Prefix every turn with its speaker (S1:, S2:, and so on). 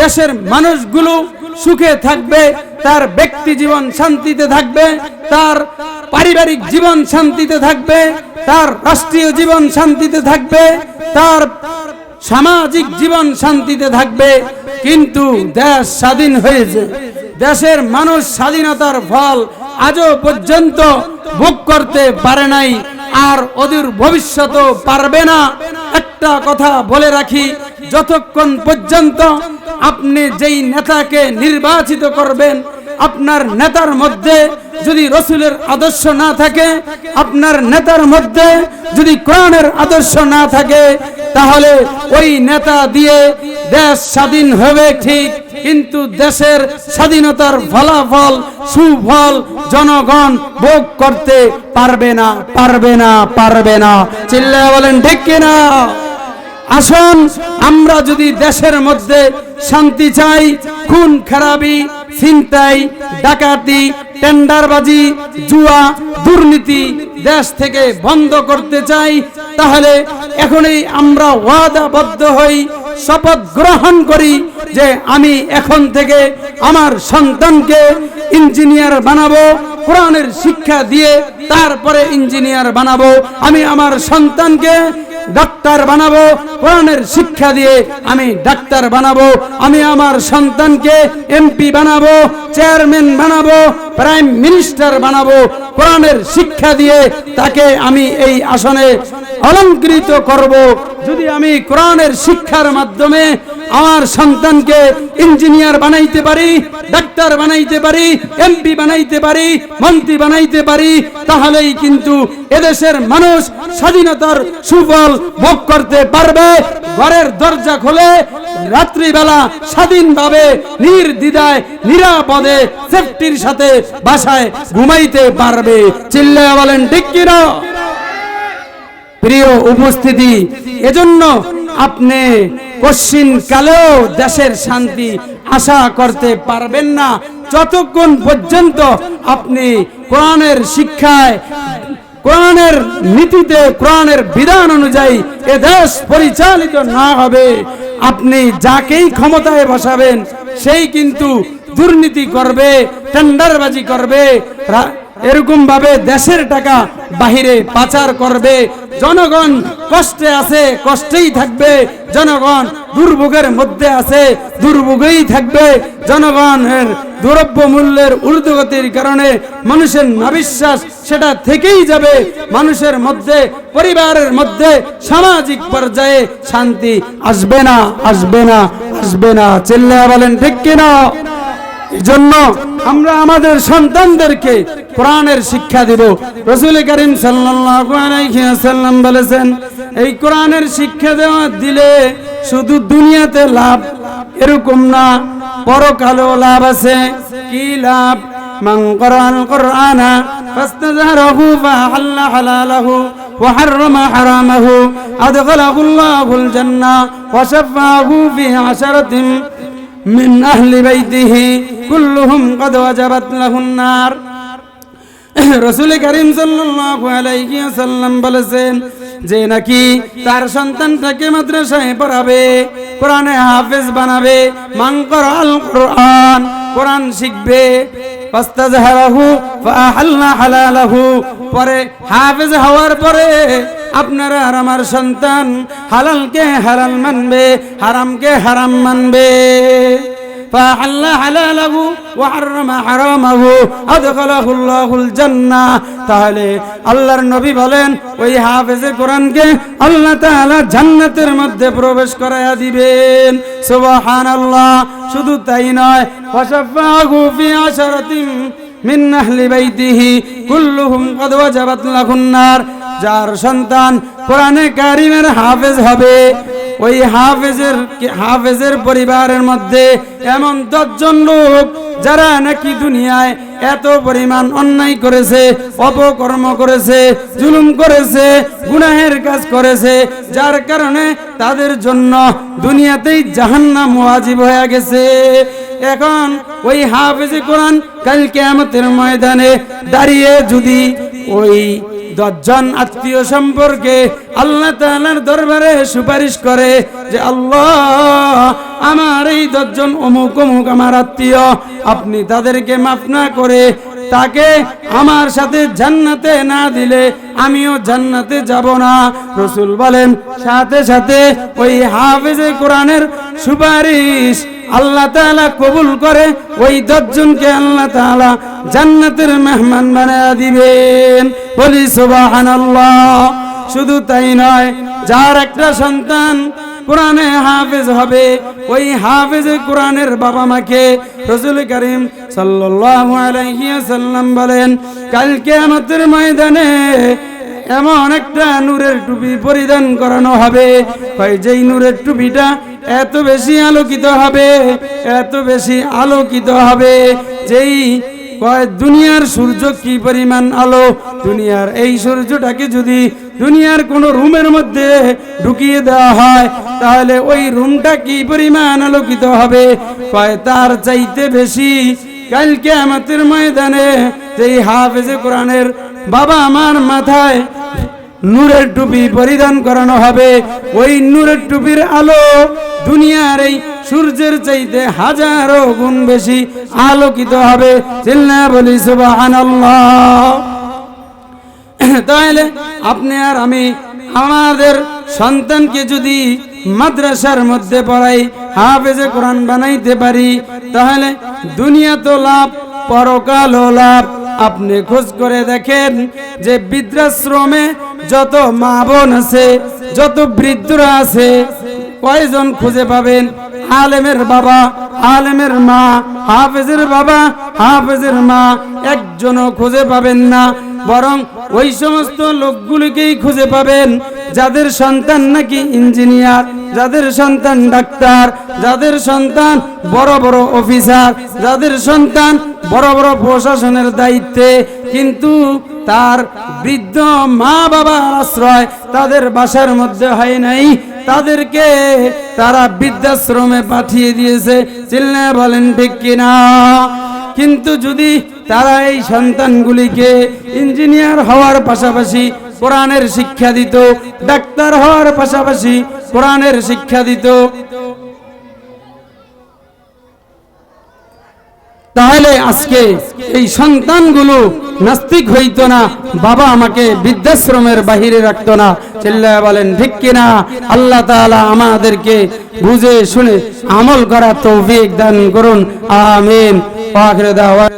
S1: দেশের মানুষগুলো সুখে থাকবে, তার ব্যক্তি জীবন শান্তিতে থাকবে, তার পারিবারিক জীবন শান্তিতে থাকবে, তার রাষ্ট্রীয় জীবন শান্তিতে থাকবে, তার সামাজিক জীবন শান্তিতে থাকবে। কিন্তু দেশ স্বাধীন হয়েছে, দেশের মানুষ স্বাধীনতার ফল আজও পর্যন্ত ভোগ করতে পারে নাই, আর অদূর ভবিষ্যতেও পারবে না। একটা কথা বলে রাখি, যতক্ষণ পর্যন্ত আপনি যেই নেতাকে নির্বাচিত করবেন, আপনার নেতার মধ্যে যদি রসুলের আদর্শ না থাকে, আপনার নেতার মধ্যে যদি কোরআনের আদর্শ না থাকে, তাহলে ওই নেতা দিয়ে দেশ স্বাধীন হবে ঠিক, কিন্তু দেশের স্বাধীনতার ফলাফল সুফল জনগণ ভোগ করতে পারবে না, পারবে না, পারবে না। চিল্লায়া বলেন ঠিক কিনা? আসুন, আমরা যদি দেশের মধ্যে শান্তি চাই, খুন খারাপি, ছিনতাই, ডাকাতি, টেন্ডারবাজি, জুয়া, দুর্নীতি দেশ থেকে বন্ধ করতে চাই, তাহলে এখনই আমরা ওয়াদাবদ্ধ হই, শপথ গ্রহণ করি যে আমি এখন থেকে আমার সন্তানকে ইঞ্জিনিয়ার বানাবো, কোরআনের শিক্ষা দিয়ে তারপরে ইঞ্জিনিয়ার বানাবো। আমি আমার সন্তানকে ডাক্তার বানাবো, কোরআনের শিক্ষা দিয়ে আমি ডাক্তার বানাবো। আমি আমার সন্তানকে এমপি বানাবো, চেয়ারম্যান বানাবো, প্রাইম মিনিস্টার বানাবো। কোরআনের শিক্ষা দিয়ে তাকে আমি এই আসনে অলংকৃত করব। যদি আমি কোরআনের শিক্ষার মাধ্যমে আমার সন্তানকে ইঞ্জিনিয়ার বানাইতে পারি, ডাক্তার বানাইতে পারি, এমপি বানাইতে পারি, মন্ত্রী বানাইতে পারি, তাহলেই কিন্তু এদেশের মানুষ স্বাধীনতার সুফল ভোগ করতে পারবে। ঘরের দরজা খুলে রাত্রিবেলা স্বাধীনভাবে নির্দ্বিধায় নিরাপদে সেফটির সাথে বাসায় ঘুমাইতে পারবে। চিল্লায়া বলেন ঠিক কিনা? প্রিয় উপস্থিতি, এজন্য আপনি কশিন কালেও দেশের শান্তি আশা করতে পারবেন না যতক্ষণ পর্যন্ত আপনি কোরআনের শিক্ষায়, কোরআনের নীতিতে, কোরআনের বিধান অনুযায়ী এ দেশ পরিচালিত না হবে। আপনি যাকেই ক্ষমতায় বসাবেন সেই কিন্তু দুর্নীতি করবে, টেন্ডারবাজি করবে, এরকম ভাবে দেশের টাকা বাহিরে পাচার করবে। জনগণ কষ্টে আছে, কষ্টেই থাকবে। জনগণ দুর্ভোগের মধ্যে আছে, দুর্ভোগেই থাকবে। জনগণের দ্রব্য মূল্যের ঊর্ধ্বগতির কারণে মানুষের নাবিশ্বাস সেটা থেকেই যাবে। মানুষের মধ্যে, পরিবারের মধ্যে, সামাজিক পর্যায়ে শান্তি আসবে না, আসবে না, আসবে না। চিল্লায়া বলেন ঠিক কিনা? এজন্য আমরা আমাদের সন্তানদেরকে কোরআনের শিক্ষা দিব। রাসূল করিম সাল্লাল্লাহু আলাইহি ওয়াসাল্লাম বলেছেন, এই কোরআনের শিক্ষা দেওয়া দিলে শুধু দুনিয়াতে লাভ এরকম না, পরকালেও লাভ আছে। কি লাভ? মান ক্বরাআল কুরআনা ফাস্তাযহারাহু ফাহাল্লা হালালাহু ওয়া হাররামা হারামাহু আদখালাহুল্লাহুল জান্নাহ ওয়া শাফাআহু ফি আশরাতিন মিন আহলি বাইতিহি কুল্লুহুম ক্বাদ ওয়াজাবাত লাহুন নার। রাসূল করিম সাল্লাল্লাহু আলাইহি ওয়াসাল্লাম বলেছেন, যে নাকি তার সন্তানটাকে মাদ্রাসায় পড়াবে, কোরআনে হাফেজ বানাবে, মান ক্বরাআল কুরআন, কোরআন শিখবে, ফাস্তাযহারাহু ফাআহাল্লা হালালাহু, পরে হাফেজ হওয়ার পরে আপনারা আর আমার সন্তান হালালকে হালাল মানবে, হারামকে হারাম মানবে। ফাআহাল্লা হালালাহু ওয়া হাররামা হারামাহু আদখালাহুল্লাহুল জান্নাহ। তাহলে আল্লাহর নবী বলেন, ওই হাফেজে কোরআনকে আল্লাহ তাআলা জান্নাতের মধ্যে প্রবেশ করায়া দিবেন। সুবহানাল্লাহ। শুধু তাই নয়, ওয়াশাফাহু ফি আশরাতিন মিন আহলি বাইতিহি কুল্লুহুম ক্বাদ ওয়াজাবাত লাহুন নার। যার সন্তান কোরআনে কারিমের হাফেজ হবে, ওই হাফেজের পরিবারের মধ্যে এমন 10 জন লোক যারা নাকি দুনিয়ায় এত পরিমাণ অন্যায় করেছে, অপকর্ম করেছে, জুলুম করেছে, গুনাহের কাজ করেছে, যার কারণে তাদের জন্য দুনিয়াতেই জাহান্নাম ওয়াজিব হয়ে গেছে। এখন ওই হাফেজে কোরআন কাল কিয়ামতের ময়দানে দাঁড়িয়ে যদি ওই 10 জন আত্মীয় সম্পর্কে আল্লাহ তাআলার দরবারে সুপারিশ করে যে আল্লাহ আমার এই 10 জন অমুক অমুক আমার আত্মীয়, আপনি তাদেরকে মাফ না করে তাকে আমার সাথে জান্নাতে না দিলে আমিও জান্নাতে যাব না। রাসূল বলেন সাথে সাথে ওই হাফেজে কোরআনের সুপারিশ আল্লাহ তাআলা কবুল করে ওই 10 জনকে আল্লাহ তাআলা জান্নাতের মেহমান বানায়া দিবেন। বলি সুবহানাল্লাহ। শুধু তাই নয়, যার একটা সন্তান কোরআনে হাফেজ হবে, ওই হাফেজে কোরআনের বাবা মাকে রাসূল করিম সাল্লাল্লাহু আলাইহি ওয়াসাল্লাম বলেন কাল কিয়ামতের ময়দানে এমন একটা নূরের টুপি পরিধান করানো হবে, যেই নূরের টুপিটা এত বেশি আলোকিত হবে, এত বেশি আলোকিত হবে, যেই দুনিয়ার সূর্য কি পরিমাণ আলো, দুনিয়ার এই সূর্যটাকে যদি দুনিয়ার কোন রুমের মধ্যে ঢুকিয়ে দেওয়া হয় তাহলে ওই রুমটা কি পরিমাণ আলোকিত হবে, তার চাইতে বেশি কাল কিয়ামতের ময়দানে যেই হাফেজে কোরআনের বাবা আমার মাথায় নূরের টুপি পরিধান করানো হবে, ওই নূরের টুপির আলো দুনিয়ার এই সূর্যের চাইতে হাজারো গুণ বেশি আলোকিত হবে। চিল্লায়া বলি সুবহানাল্লাহ। তাহলে আপনি আর আমি আমাদের সন্তানকে যদি মাদ্রাসার মধ্যে পড়াই, হাফেজে কোরআন বানাইতে পারি, তাহলে দুনিয়া তো লাভ, পরকালও লাভ। আপনি খোঁজ করে দেখেন যে বৃদ্ধাশ্রমে যত মা বোন আছে, যত বৃদ্ধরা আছে, কয়জন খুঁজে পাবেন আলেমের বাবা, আলেমের মা, হাফেজের বাবা, হাফেজের মা? একজনও খুঁজে পাবেন না। বরং ওই সমস্ত লোকগুলিকেই খুঁজে পাবেন যাদের সন্তান নাকি ইঞ্জিনিয়ার, যাদের সন্তান ডাক্তার, যাদের সন্তান বড় বড় অফিসার, যাদের সন্তান বড় বড় প্রশাসনের দায়িত্বে, কিন্তু তার বৃদ্ধ মা বাবার আশ্রয় তাদের বাসার মধ্যে হয় নাই, তাদেরকে তারা বৃদ্ধাশ্রমে পাঠিয়ে দিয়েছে। চিল্লায়া বলেন ঠিক কিনা? কিন্তু যদি তারা এই সন্তানগুলিকে ইঞ্জিনিয়ার হওয়ার পাশাপাশি কোরআনের শিক্ষা দিত, ডাক্তার হওয়ার পাশাপাশি কোরআনের শিক্ষা দিত, তাহলে আজকে এই সন্তানগুলো নাস্তিক হইতো না, বাবা আমাকে বৃদ্ধাশ্রমের বাহিরে রাখতো না। চিল্লায়া বলেন ঠিক কিনা? আল্লাহ তাআলা আমাদেরকে বুঝে শুনে আমল করার তৌফিক দান করুন। আমিন। ওয়া আখিরু দাওয়ানা।